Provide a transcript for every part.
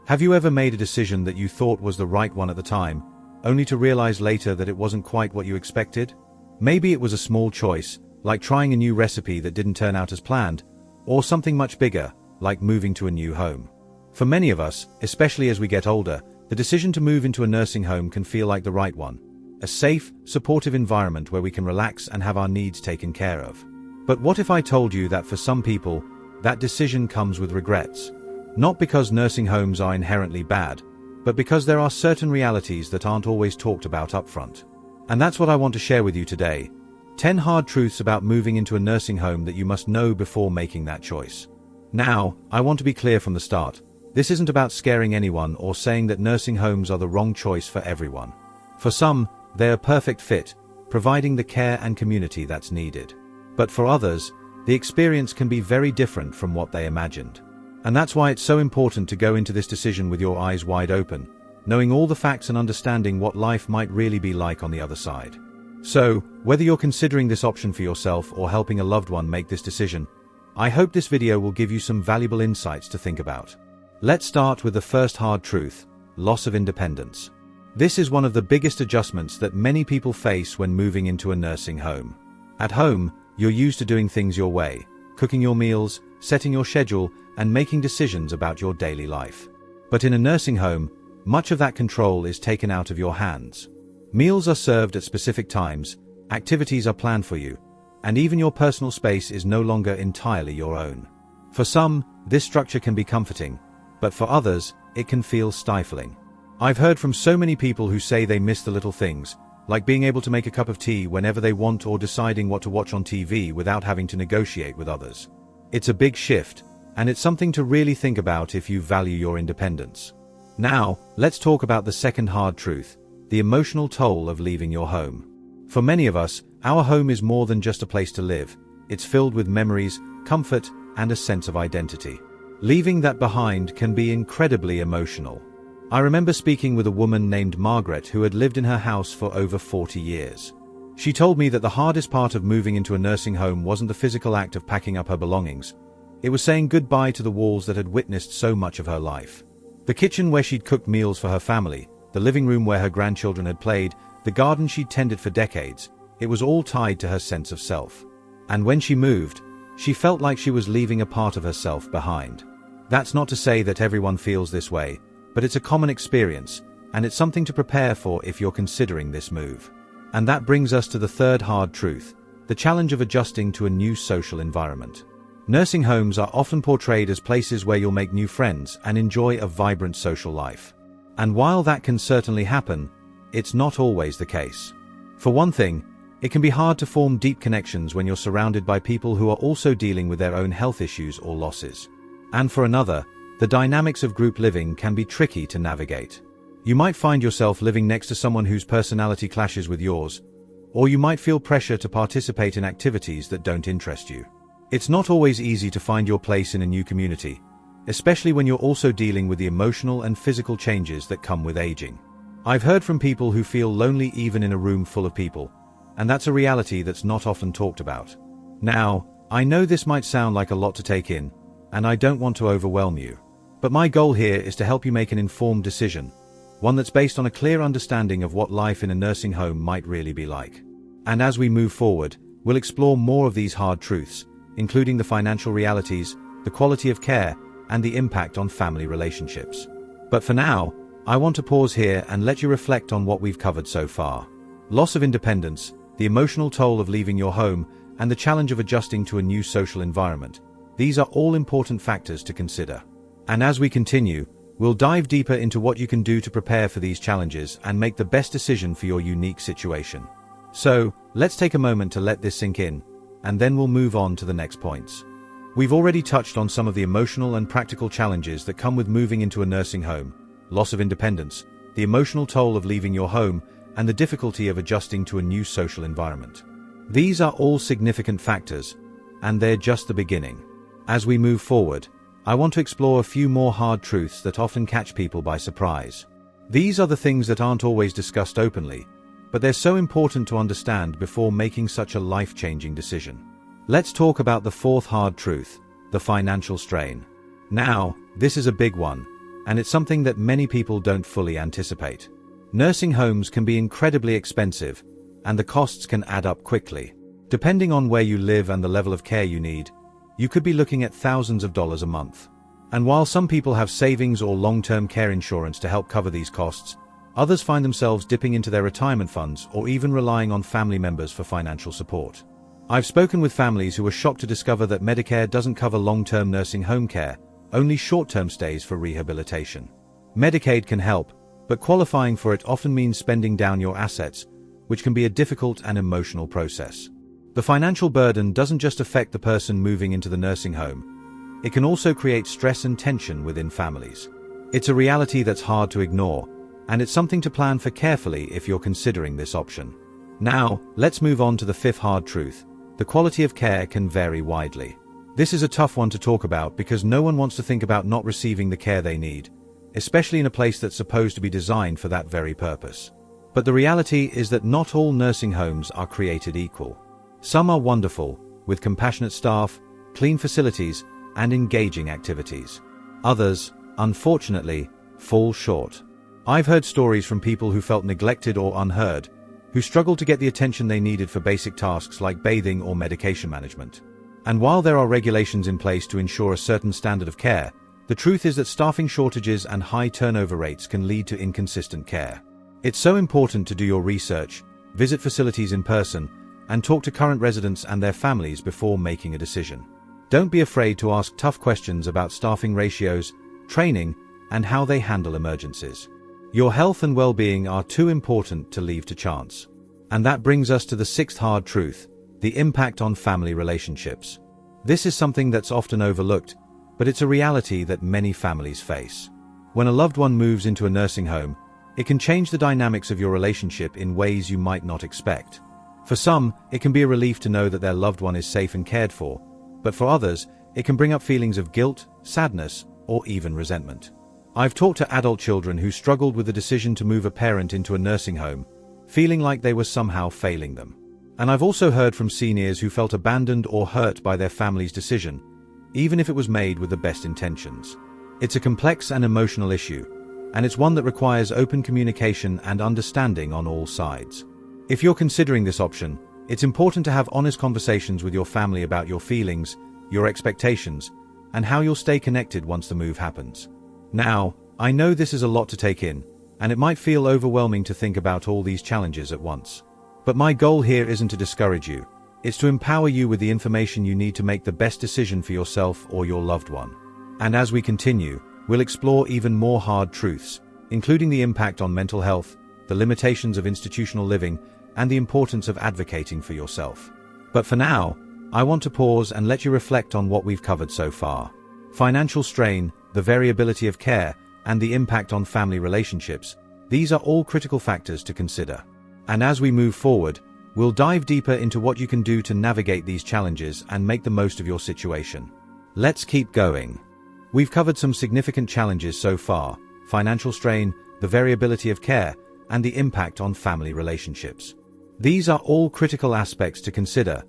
Have you ever made a decision that you thought was the right one at the time, only to realize later that it wasn't quite what you expected? Maybe it was a small choice, like trying a new recipe that didn't turn out as planned, or something much bigger, like moving to a new home. For many of us, especially as we get older, the decision to move into a nursing home can feel like the right one. A safe, supportive environment where we can relax and have our needs taken care of. But what if I told you that for some people, that decision comes with regrets? Not because nursing homes are inherently bad, but because there are certain realities that aren't always talked about upfront. And that's what I want to share with you today. 10 hard truths about moving into a nursing home that you must know before making that choice. Now, I want to be clear from the start. This isn't about scaring anyone or saying that nursing homes are the wrong choice for everyone. For some, they're a perfect fit, providing the care and community that's needed. But for others, the experience can be very different from what they imagined. And that's why it's so important to go into this decision with your eyes wide open, knowing all the facts and understanding what life might really be like on the other side. So, whether you're considering this option for yourself or helping a loved one make this decision, I hope this video will give you some valuable insights to think about. Let's start with the first hard truth: loss of independence. This is one of the biggest adjustments that many people face when moving into a nursing home. At home, you're used to doing things your way, cooking your meals, setting your schedule, and making decisions about your daily life. But in a nursing home, much of that control is taken out of your hands. Meals are served at specific times, activities are planned for you, and even your personal space is no longer entirely your own. For some, this structure can be comforting, but for others, it can feel stifling. I've heard from so many people who say they miss the little things, like being able to make a cup of tea whenever they want or deciding what to watch on TV without having to negotiate with others. It's a big shift, and it's something to really think about if you value your independence. Now, let's talk about the second hard truth: the emotional toll of leaving your home. For many of us, our home is more than just a place to live. It's filled with memories, comfort, and a sense of identity. Leaving that behind can be incredibly emotional. I remember speaking with a woman named Margaret who had lived in her house for over 40 years. She told me that the hardest part of moving into a nursing home wasn't the physical act of packing up her belongings. It was saying goodbye to the walls that had witnessed so much of her life. The kitchen where she'd cooked meals for her family, the living room where her grandchildren had played, the garden she'd tended for decades, it was all tied to her sense of self. And when she moved, she felt like she was leaving a part of herself behind. That's not to say that everyone feels this way, but it's a common experience, and it's something to prepare for if you're considering this move. And that brings us to the third hard truth: the challenge of adjusting to a new social environment. Nursing homes are often portrayed as places where you'll make new friends and enjoy a vibrant social life. And while that can certainly happen, it's not always the case. For one thing, it can be hard to form deep connections when you're surrounded by people who are also dealing with their own health issues or losses. And for another, the dynamics of group living can be tricky to navigate. You might find yourself living next to someone whose personality clashes with yours, or you might feel pressure to participate in activities that don't interest you. It's not always easy to find your place in a new community, especially when you're also dealing with the emotional and physical changes that come with aging. I've heard from people who feel lonely even in a room full of people, and that's a reality that's not often talked about. Now, I know this might sound like a lot to take in, and I don't want to overwhelm you. But my goal here is to help you make an informed decision, one that's based on a clear understanding of what life in a nursing home might really be like. And as we move forward, we'll explore more of these hard truths, including the financial realities, the quality of care, and the impact on family relationships. But for now, I want to pause here and let you reflect on what we've covered so far. Loss of independence, the emotional toll of leaving your home, and the challenge of adjusting to a new social environment. These are all important factors to consider. And as we continue, we'll dive deeper into what you can do to prepare for these challenges and make the best decision for your unique situation. So, let's take a moment to let this sink in, and then we'll move on to the next points. We've already touched on some of the emotional and practical challenges that come with moving into a nursing home: loss of independence, the emotional toll of leaving your home, and the difficulty of adjusting to a new social environment. These are all significant factors, and they're just the beginning. As we move forward, I want to explore a few more hard truths that often catch people by surprise. These are the things that aren't always discussed openly, but they're so important to understand before making such a life-changing decision. Let's talk about the fourth hard truth: the financial strain. Now, this is a big one, and it's something that many people don't fully anticipate. Nursing homes can be incredibly expensive, and the costs can add up quickly. Depending on where you live and the level of care you need, you could be looking at thousands of dollars a month. And while some people have savings or long-term care insurance to help cover these costs, others find themselves dipping into their retirement funds or even relying on family members for financial support. I've spoken with families who were shocked to discover that Medicare doesn't cover long-term nursing home care, only short-term stays for rehabilitation. Medicaid can help, but qualifying for it often means spending down your assets, which can be a difficult and emotional process. The financial burden doesn't just affect the person moving into the nursing home. It can also create stress and tension within families. It's a reality that's hard to ignore, and it's something to plan for carefully if you're considering this option. Now, let's move on to the fifth hard truth. The quality of care can vary widely. This is a tough one to talk about because no one wants to think about not receiving the care they need, especially in a place that's supposed to be designed for that very purpose. But the reality is that not all nursing homes are created equal. Some are wonderful, with compassionate staff, clean facilities, and engaging activities. Others, unfortunately, fall short. I've heard stories from people who felt neglected or unheard, who struggled to get the attention they needed for basic tasks like bathing or medication management. And while there are regulations in place to ensure a certain standard of care, the truth is that staffing shortages and high turnover rates can lead to inconsistent care. It's so important to do your research, visit facilities in person, and talk to current residents and their families before making a decision. Don't be afraid to ask tough questions about staffing ratios, training, and how they handle emergencies. Your health and well-being are too important to leave to chance. And that brings us to the sixth hard truth, the impact on family relationships. This is something that's often overlooked, but it's a reality that many families face. When a loved one moves into a nursing home, it can change the dynamics of your relationship in ways you might not expect. For some, it can be a relief to know that their loved one is safe and cared for, but for others, it can bring up feelings of guilt, sadness, or even resentment. I've talked to adult children who struggled with the decision to move a parent into a nursing home, feeling like they were somehow failing them. And I've also heard from seniors who felt abandoned or hurt by their family's decision, even if it was made with the best intentions. It's a complex and emotional issue, and it's one that requires open communication and understanding on all sides. If you're considering this option, it's important to have honest conversations with your family about your feelings, your expectations, and how you'll stay connected once the move happens. Now, I know this is a lot to take in, and it might feel overwhelming to think about all these challenges at once. But my goal here isn't to discourage you. It's to empower you with the information you need to make the best decision for yourself or your loved one. And as we continue, we'll explore even more hard truths, including the impact on mental health, the limitations of institutional living, and the importance of advocating for yourself. But for now, I want to pause and let you reflect on what we've covered so far. Financial strain, the variability of care, and the impact on family relationships, these are all critical factors to consider. And as we move forward, we'll dive deeper into what you can do to navigate these challenges and make the most of your situation. Let's keep going. We've covered some significant challenges so far: financial strain, the variability of care, and the impact on family relationships. These are all critical aspects to consider,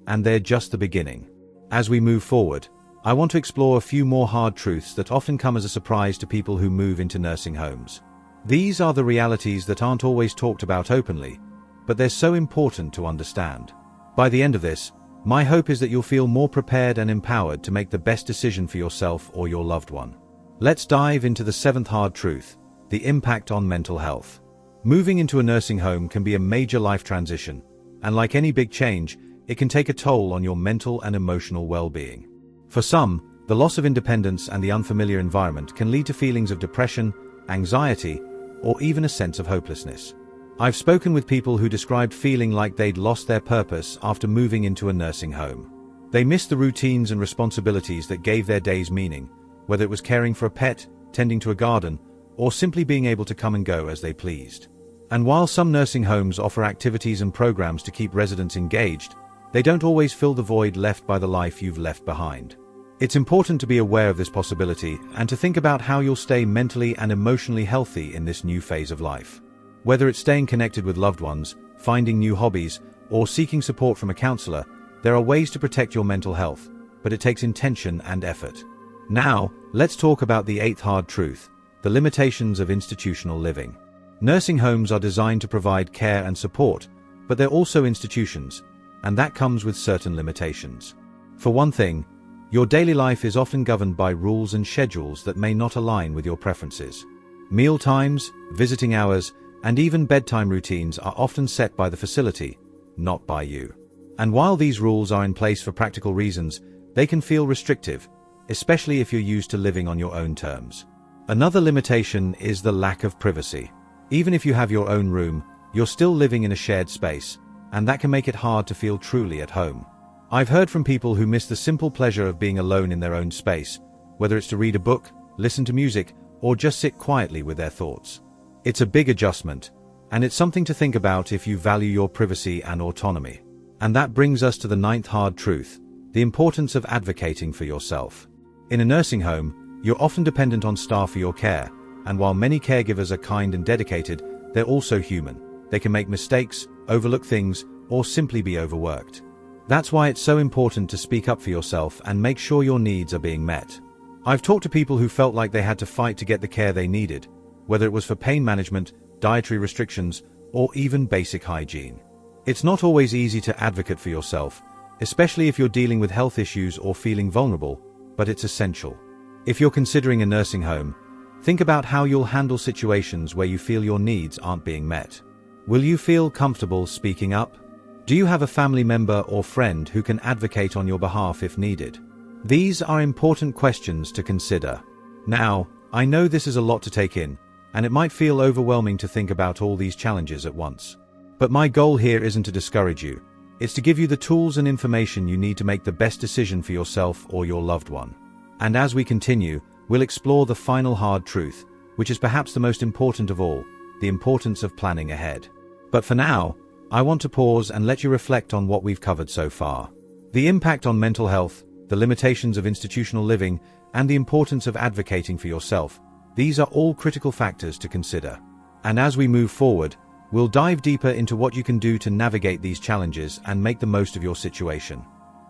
and they're just the beginning. As we move forward, I want to explore a few more hard truths that often come as a surprise to people who move into nursing homes. These are the realities that aren't always talked about openly, but they're so important to understand. By the end of this, my hope is that you'll feel more prepared and empowered to make the best decision for yourself or your loved one. Let's dive into the seventh hard truth, the impact on mental health. Moving into a nursing home can be a major life transition, and like any big change, it can take a toll on your mental and emotional well-being. For some, the loss of independence and the unfamiliar environment can lead to feelings of depression, anxiety, or even a sense of hopelessness. I've spoken with people who described feeling like they'd lost their purpose after moving into a nursing home. They missed the routines and responsibilities that gave their days meaning, whether it was caring for a pet, tending to a garden, or simply being able to come and go as they pleased. And while some nursing homes offer activities and programs to keep residents engaged, they don't always fill the void left by the life you've left behind. It's important to be aware of this possibility and to think about how you'll stay mentally and emotionally healthy in this new phase of life. Whether it's staying connected with loved ones, finding new hobbies, or seeking support from a counselor, there are ways to protect your mental health, but it takes intention and effort. Now, let's talk about the eighth hard truth, the limitations of institutional living. Nursing homes are designed to provide care and support, but they're also institutions, and that comes with certain limitations. For one thing, your daily life is often governed by rules and schedules that may not align with your preferences. Meal times, visiting hours, and even bedtime routines are often set by the facility, not by you. And while these rules are in place for practical reasons, they can feel restrictive, especially if you're used to living on your own terms. Another limitation is the lack of privacy. Even if you have your own room, you're still living in a shared space, and that can make it hard to feel truly at home. I've heard from people who miss the simple pleasure of being alone in their own space, whether it's to read a book, listen to music, or just sit quietly with their thoughts. It's a big adjustment, and it's something to think about if you value your privacy and autonomy. And that brings us to the ninth hard truth, the importance of advocating for yourself. In a nursing home, you're often dependent on staff for your care, and while many caregivers are kind and dedicated, they're also human. They can make mistakes, overlook things, or simply be overworked. That's why it's so important to speak up for yourself and make sure your needs are being met. I've talked to people who felt like they had to fight to get the care they needed, whether it was for pain management, dietary restrictions, or even basic hygiene. It's not always easy to advocate for yourself, especially if you're dealing with health issues or feeling vulnerable, but it's essential. If you're considering a nursing home, think about how you'll handle situations where you feel your needs aren't being met. Will you feel comfortable speaking up? Do you have a family member or friend who can advocate on your behalf if needed? These are important questions to consider. Now, I know this is a lot to take in, and it might feel overwhelming to think about all these challenges at once. But my goal here isn't to discourage you. It's to give you the tools and information you need to make the best decision for yourself or your loved one. And as we continue, we'll explore the final hard truth, which is perhaps the most important of all, the importance of planning ahead. But for now, I want to pause and let you reflect on what we've covered so far. The impact on mental health, the limitations of institutional living, and the importance of advocating for yourself. These are all critical factors to consider. And as we move forward, we'll dive deeper into what you can do to navigate these challenges and make the most of your situation.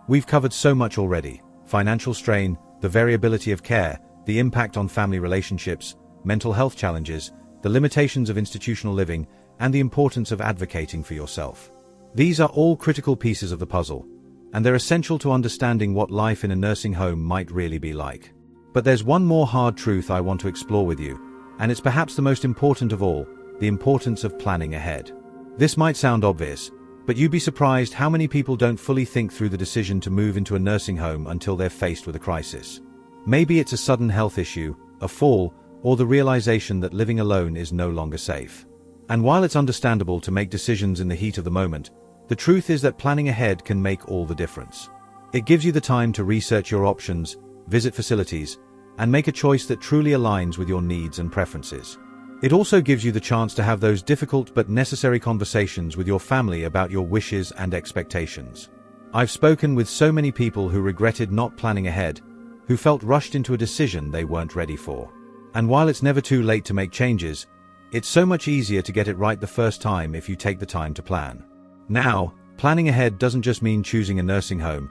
We've covered so much already: financial strain, the variability of care, the impact on family relationships, mental health challenges, the limitations of institutional living, and the importance of advocating for yourself. These are all critical pieces of the puzzle, and they're essential to understanding what life in a nursing home might really be like. But there's one more hard truth I want to explore with you, and it's perhaps the most important of all: the importance of planning ahead. This might sound obvious, but you'd be surprised how many people don't fully think through the decision to move into a nursing home until they're faced with a crisis. Maybe it's a sudden health issue, a fall, or the realization that living alone is no longer safe. And while it's understandable to make decisions in the heat of the moment, the truth is that planning ahead can make all the difference. It gives you the time to research your options, visit facilities, and make a choice that truly aligns with your needs and preferences. It also gives you the chance to have those difficult but necessary conversations with your family about your wishes and expectations. I've spoken with so many people who regretted not planning ahead, who felt rushed into a decision they weren't ready for. And while it's never too late to make changes, it's so much easier to get it right the first time if you take the time to plan. Now, planning ahead doesn't just mean choosing a nursing home.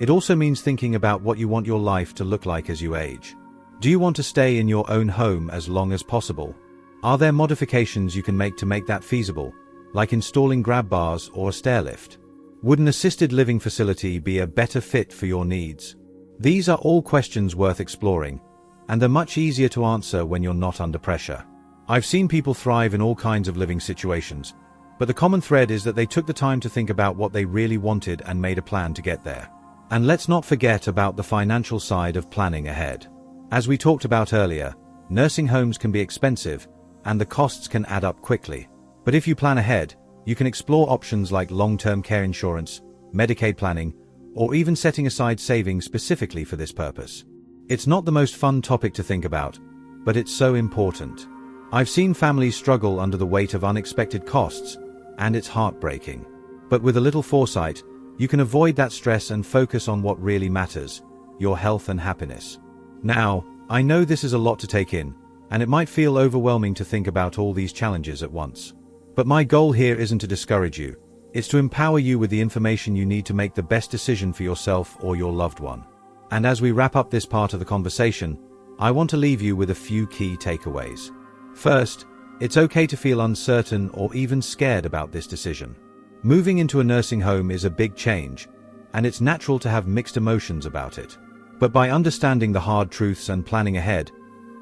It also means thinking about what you want your life to look like as you age. Do you want to stay in your own home as long as possible? Are there modifications you can make to make that feasible, like installing grab bars or a stair lift? Would an assisted living facility be a better fit for your needs? These are all questions worth exploring, and they're much easier to answer when you're not under pressure. I've seen people thrive in all kinds of living situations, but the common thread is that they took the time to think about what they really wanted and made a plan to get there. And let's not forget about the financial side of planning ahead. As we talked about earlier, nursing homes can be expensive, and the costs can add up quickly. But if you plan ahead, you can explore options like long-term care insurance, Medicaid planning, or even setting aside savings specifically for this purpose. It's not the most fun topic to think about, but it's so important. I've seen families struggle under the weight of unexpected costs, and it's heartbreaking. But with a little foresight, you can avoid that stress and focus on what really matters: your health and happiness. Now, I know this is a lot to take in, and it might feel overwhelming to think about all these challenges at once. But my goal here isn't to discourage you. It's to empower you with the information you need to make the best decision for yourself or your loved one. And as we wrap up this part of the conversation, I want to leave you with a few key takeaways. First, it's okay to feel uncertain or even scared about this decision. Moving into a nursing home is a big change, and it's natural to have mixed emotions about it. But by understanding the hard truths and planning ahead,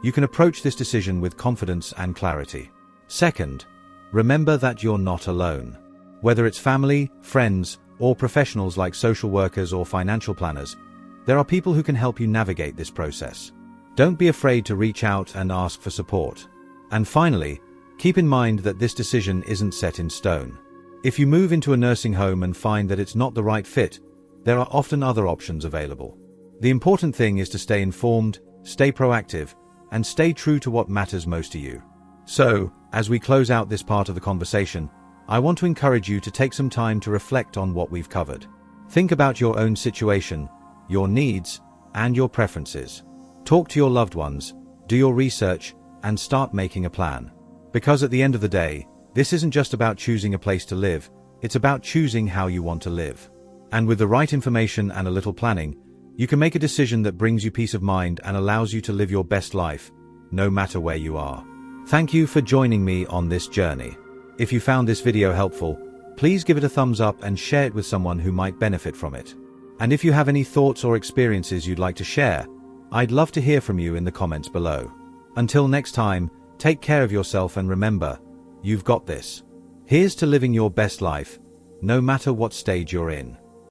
you can approach this decision with confidence and clarity. Second, remember that you're not alone. Whether it's family, friends, or professionals like social workers or financial planners, there are people who can help you navigate this process. Don't be afraid to reach out and ask for support. And finally, keep in mind that this decision isn't set in stone. If you move into a nursing home and find that it's not the right fit, there are often other options available. The important thing is to stay informed, stay proactive, and stay true to what matters most to you. So, as we close out this part of the conversation, I want to encourage you to take some time to reflect on what we've covered. Think about your own situation, your needs, and your preferences. Talk to your loved ones, do your research, and start making a plan. Because at the end of the day, this isn't just about choosing a place to live, it's about choosing how you want to live. And with the right information and a little planning, you can make a decision that brings you peace of mind and allows you to live your best life, no matter where you are. Thank you for joining me on this journey. If you found this video helpful, please give it a thumbs up and share it with someone who might benefit from it. And if you have any thoughts or experiences you'd like to share, I'd love to hear from you in the comments below. Until next time, take care of yourself and remember, you've got this. Here's to living your best life, no matter what stage you're in.